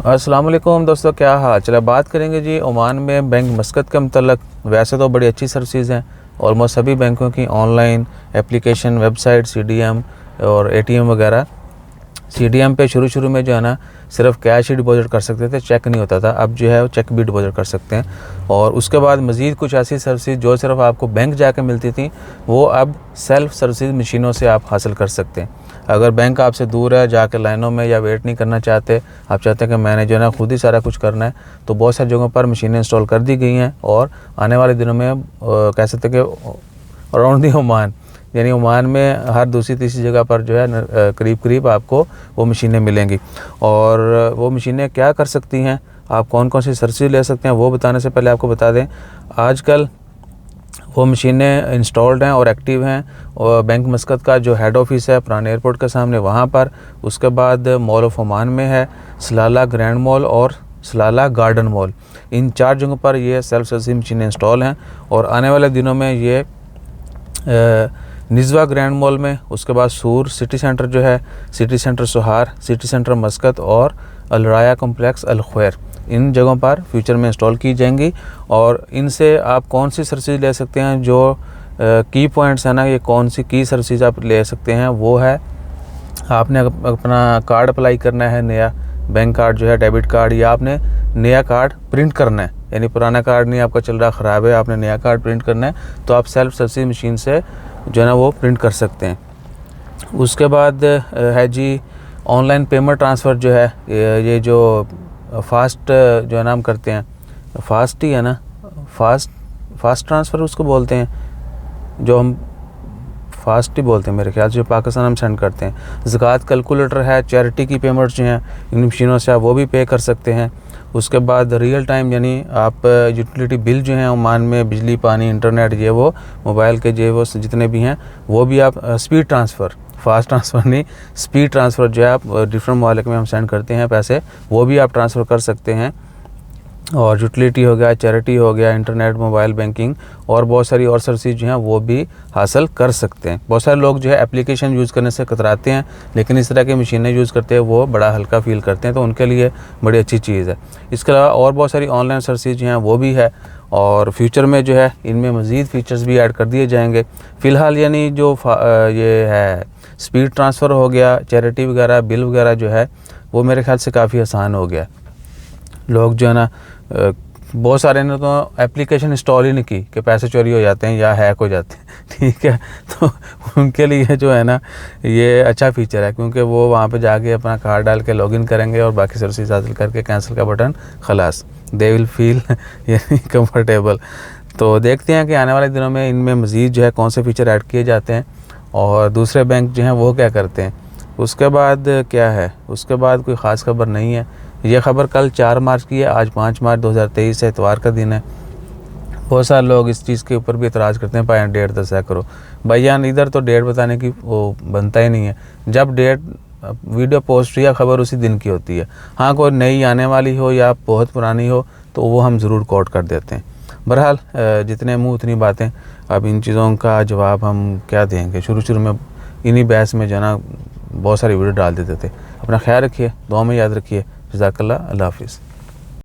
अस्सलाम वालेकुम दोस्तों, क्या हाल। चलो बात करेंगे जी ओमान में बैंक मस्कत के मतलब। वैसे तो बड़ी अच्छी सर्विसेज हैं ऑलमोस्ट सभी बैंकों की, ऑनलाइन एप्लीकेशन, वेबसाइट, सीडीएम और एटीएम वगैरह। सीडीएम पे शुरू में जो है ना सिर्फ कैश ही डिपॉजिट कर सकते थे, चेक नहीं होता था। अब जो है वो चेक भी डिपॉजिट कर सकते हैं। और उसके बाद मज़ीद कुछ ऐसी सर्विसेज जो सिर्फ आपको बैंक जाके मिलती थी, वो अब सेल्फ सर्विसेज मशीनों से आप हासिल कर सकते हैं। अगर बैंक आपसे दूर है, जाके लाइनों में या वेट नहीं करना चाहते, आप चाहते हैं कि मैंने जो है ना खुद ही सारा कुछ करना है, तो बहुत सारी जगहों पर मशीनें इंस्टॉल कर दी गई हैं। और आने वाले दिनों में कह सकते हैं कि अराउंड दी ओमान, यानी ओमान में हर दूसरी तीसरी जगह पर जो है करीब आपको वो मशीनें मिलेंगी। और वो मशीनें क्या कर सकती हैं, आप कौन कौन सी सर्विस ले सकते हैं, वो बताने से पहले आपको बता दें आजकल वो मशीनें इंस्टॉल्ड हैं और एक्टिव हैं। और बैंक मस्कत का जो हेड ऑफिस है पुराने एयरपोर्ट के सामने, वहाँ पर। उसके बाद मॉल ऑफ ओमान में है, सलाला ग्रैंड मॉल और सलाला गार्डन मॉल। इन 4 जगहों पर ये सेल्फ सर्विस मशीनें इंस्टॉल हैं। और आने वाले दिनों में ये निज़वा ग्रैंड मॉल में, उसके बाद सूर सिटी सेंटर जो है, City Centre Sohar, City Centre Muscat और अलराया कॉम्प्लेक्स अल खैर, इन जगहों पर फ्यूचर में इंस्टॉल की जाएंगी। और इनसे आप कौन सी सर्विसेज ले सकते हैं, जो की पॉइंट्स है ना, ये कौन सी की सर्विसेज आप ले सकते हैं, वो है आपने अपना कार्ड अप्लाई करना है, नया बैंक कार्ड जो है, डेबिट कार्ड, या आपने नया कार्ड प्रिंट करना है। यानी पुराना कार्ड नहीं आपका चल रहा, ख़राब है, आपने नया कार्ड प्रिंट करना है, तो आप सेल्फ सर्विस मशीन से जो है ना वो प्रिंट कर सकते हैं। उसके बाद है जी ऑनलाइन पेमेंट ट्रांसफ़र जो है, ये जो फास्ट जो है ना हम करते हैं, फास्ट ही है ना, फास्ट ट्रांसफ़र उसको बोलते हैं, जो हम फास्ट ही बोलते हैं मेरे ख्याल से, जो पाकिस्तान हम सेंड करते हैं। ज़कात कैलकुलेटर है, चैरिटी की पेमेंट्स जो हैं इन मशीनों से आप वो भी पे कर सकते हैं। उसके बाद रियल टाइम, यानी आप यूटिलिटी बिल जो हैं ओमान में, बिजली, पानी, इंटरनेट, ये वो मोबाइल के जो वो जितने भी हैं, वो भी आप स्पीड ट्रांसफ़र, फास्ट ट्रांसफ़र नहीं, स्पीड ट्रांसफ़र जो है आप डिफरेंट ममालिक में हम सेंड करते हैं पैसे, वो भी आप ट्रांसफ़र कर सकते हैं। और यूटिलिटी हो गया, चैरिटी हो गया, इंटरनेट, मोबाइल बैंकिंग और बहुत सारी और सर्विसेज जो हैं वो भी हासिल कर सकते हैं। बहुत सारे लोग जो है एप्लीकेशन यूज़ करने से कतराते हैं, लेकिन इस तरह की मशीनें यूज़ करते हैं वो बड़ा हल्का फील करते हैं, तो उनके लिए बड़ी अच्छी चीज़ है। इसके अलावा और बहुत सारी ऑनलाइन सर्विसेज जो हैं वो भी है, और फ्यूचर में जो है इनमें मज़ीद फ़ीचर्स भी ऐड कर दिए जाएंगे। फ़िलहाल यानी जो ये है स्पीड ट्रांसफ़र हो गया, चैरिटी वगैरह, बिल वगैरह जो है वो मेरे ख्याल से काफ़ी आसान हो गया। लोग जो है ना बहुत सारे ने तो एप्लीकेशन इंस्टॉल ही नहीं की कि पैसे चोरी हो जाते हैं या हैक हो जाते हैं, ठीक है। तो उनके लिए जो है ना ये अच्छा फीचर है, क्योंकि वो वहाँ पे जाके अपना कार्ड डाल के लॉगिन करेंगे और बाकी सर्विस हासिल करके कैंसिल का बटन, खलास, दे विल फील यानी कंफर्टेबल। तो देखते हैं कि आने वाले दिनों में इनमें मज़ीद जो है कौन से फीचर ऐड किए जाते हैं और दूसरे बैंक जो हैं वो क्या करते हैं। उसके बाद क्या है, उसके बाद कोई ख़ास खबर नहीं है। ये ख़बर कल 4 मार्च की है, आज 5 मार्च 2023 है, इतवार का दिन है। बहुत सारे लोग इस चीज़ के ऊपर भी एतराज़ करते हैं, भाई डेट दसा करो। भैया इधर तो डेट बताने की वो बनता ही नहीं है। जब डेट वीडियो पोस्ट या ख़बर उसी दिन की होती है। हाँ, कोई नई आने वाली हो या बहुत पुरानी हो तो वो हम ज़रूर कोट कर देते हैं। बहरहाल जितने मुँह उतनी बातें। अब इन चीज़ों का जवाब हम क्या देंगे। शुरू में इन्हीं बहस में जो है ना बहुत सारी वीडियो डाल देते थे। अपना ख्याल रखिए, दुआ में याद रखिए। जज़ाकल्लाह, अल्लाह हाफ़िज़।